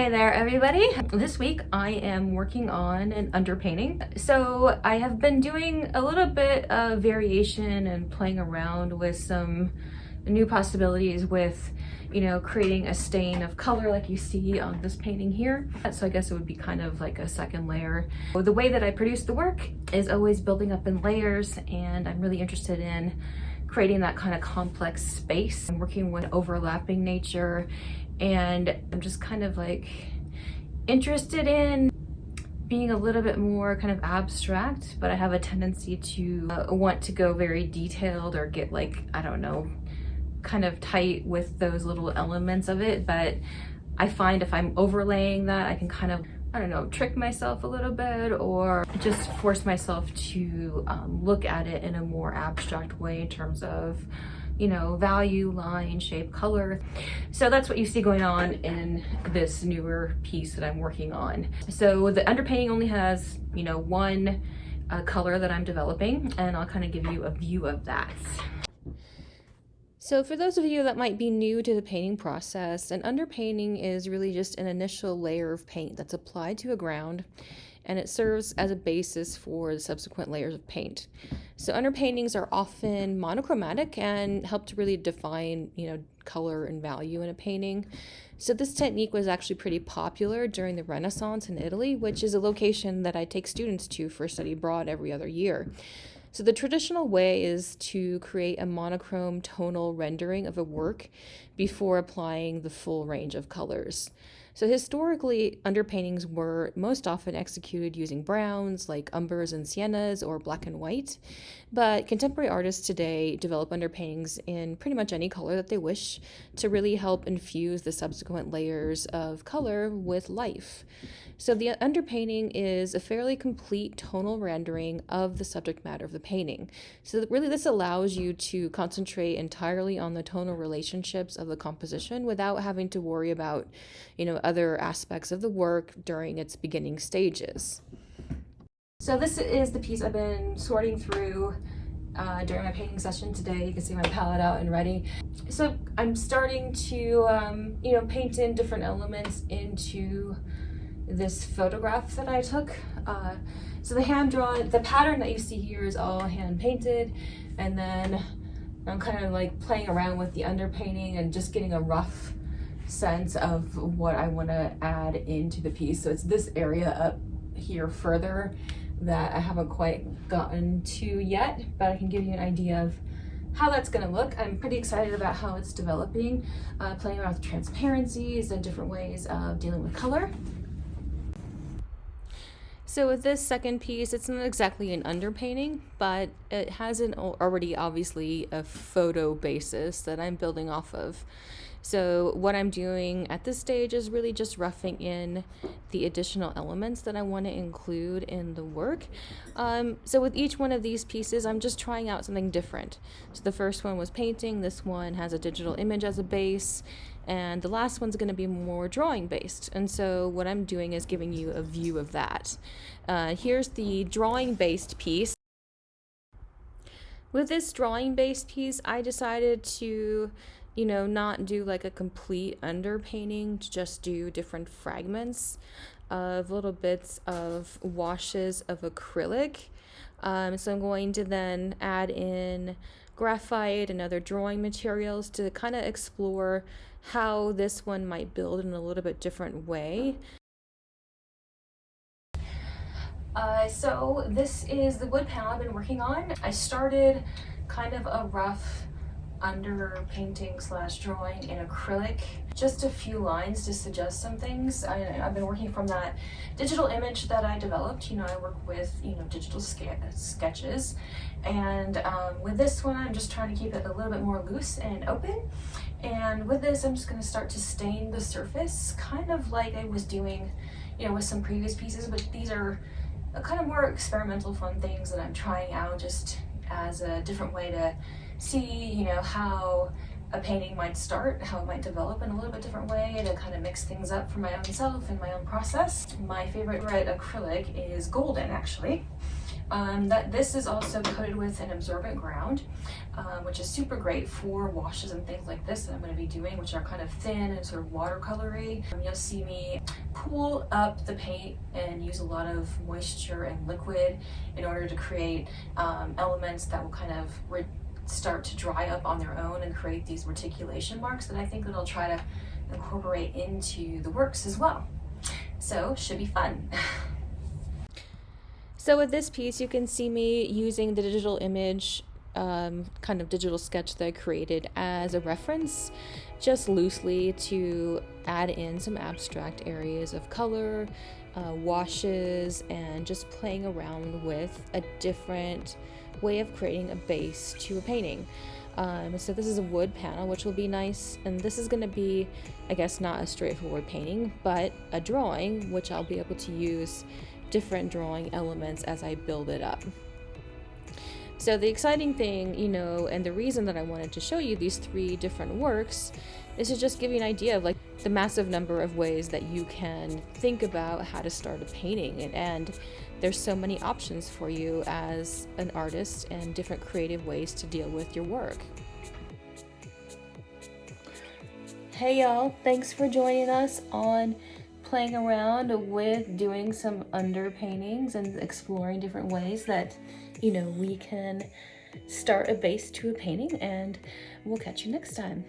Hey there everybody! This week I am working on an underpainting. So I have been doing a little bit of variation and playing around with some new possibilities with, creating a stain of color like you see on this painting here. So I guess it would be kind of like a second layer. The way that I produce the work is always building up in layers, and I'm really interested in creating that kind of complex space. I'm working with overlapping nature, and I'm just kind of like interested in being a little bit more kind of abstract, but I have a tendency to want to go very detailed or get like, I don't know, kind of tight with those little elements of it. But I find if I'm overlaying that, I can kind of, I don't know, trick myself a little bit or just force myself to look at it in a more abstract way in terms of, value, line, shape, color. So that's what you see going on in this newer piece that I'm working on. So the underpainting only has, one color that I'm developing, and I'll kind of give you a view of that. So for those of you that might be new to the painting process, an underpainting is really just an initial layer of paint that's applied to a ground, and it serves as a basis for the subsequent layers of paint. So underpaintings are often monochromatic and help to really define, color and value in a painting. So this technique was actually pretty popular during the Renaissance in Italy, which is a location that I take students to for study abroad every other year. So the traditional way is to create a monochrome tonal rendering of a work before applying the full range of colors. So historically, underpaintings were most often executed using browns like umbers and siennas or black and white, but contemporary artists today develop underpaintings in pretty much any color that they wish to really help infuse the subsequent layers of color with life. So the underpainting is a fairly complete tonal rendering of the subject matter of the painting. So really this allows you to concentrate entirely on the tonal relationships of the composition without having to worry about, other aspects of the work during its beginning stages. So this is the piece I've been sorting through during my painting session today. You can see my palette out and ready. So I'm starting to, paint in different elements into this photograph that I took. So the pattern that you see here is all hand painted, and then I'm kind of like playing around with the underpainting and just getting a rough sense of what I want to add into the piece. So it's this area up here further that I haven't quite gotten to yet, but I can give you an idea of how that's going to look. I'm pretty excited about how it's developing, playing around with transparencies and different ways of dealing with color. So with this second piece, it's not exactly an underpainting, but it has already obviously a photo basis that I'm building off of. So what I'm doing at this stage is really just roughing in the additional elements that I want to include in the work. So with each one of these pieces, I'm just trying out something different. So the first one was painting, this one has a digital image as a base, and the last one's going to be more drawing based. And so what I'm doing is giving you a view of that. Here's the drawing based piece. With this drawing based piece, I decided to not do like a complete underpainting, to just do different fragments of little bits of washes of acrylic. So I'm going to then add in graphite and other drawing materials to kind of explore how this one might build in a little bit different way. So this is the wood panel I've been working on. I started kind of a rough underpainting / drawing in acrylic, just a few lines to suggest some things. I've been working from that digital image that I developed. I work with digital sketches, and with this one I'm just trying to keep it a little bit more loose and open. And with this I'm just going to start to stain the surface, kind of like I was doing with some previous pieces, but these are kind of more experimental fun things that I'm trying out just as a different way to see, how a painting might start, how it might develop in a little bit different way, to kind of mix things up for my own self and my own process. My favorite red acrylic is golden, actually. That this is also coated with an absorbent ground, which is super great for washes and things like this that I'm going to be doing, which are kind of thin and sort of watercolory. You'll see me pull up the paint and use a lot of moisture and liquid in order to create elements that will kind of start to dry up on their own and create these reticulation marks that I think that I'll try to incorporate into the works as well. So should be fun. So with this piece, you can see me using the digital image, kind of digital sketch that I created as a reference, just loosely to add in some abstract areas of color, washes, and just playing around with a different way of creating a base to a painting. So this is a wood panel, which will be nice, and this is going to be, I guess, not a straightforward painting, but a drawing, which I'll be able to use different drawing elements as I build it up. So the exciting thing, and the reason that I wanted to show you these 3 different works is to just give you an idea of like the massive number of ways that you can think about how to start a painting, and there's so many options for you as an artist and different creative ways to deal with your work. Hey y'all, thanks for joining us on playing around with doing some underpaintings and exploring different ways that we can start a base to a painting, and we'll catch you next time.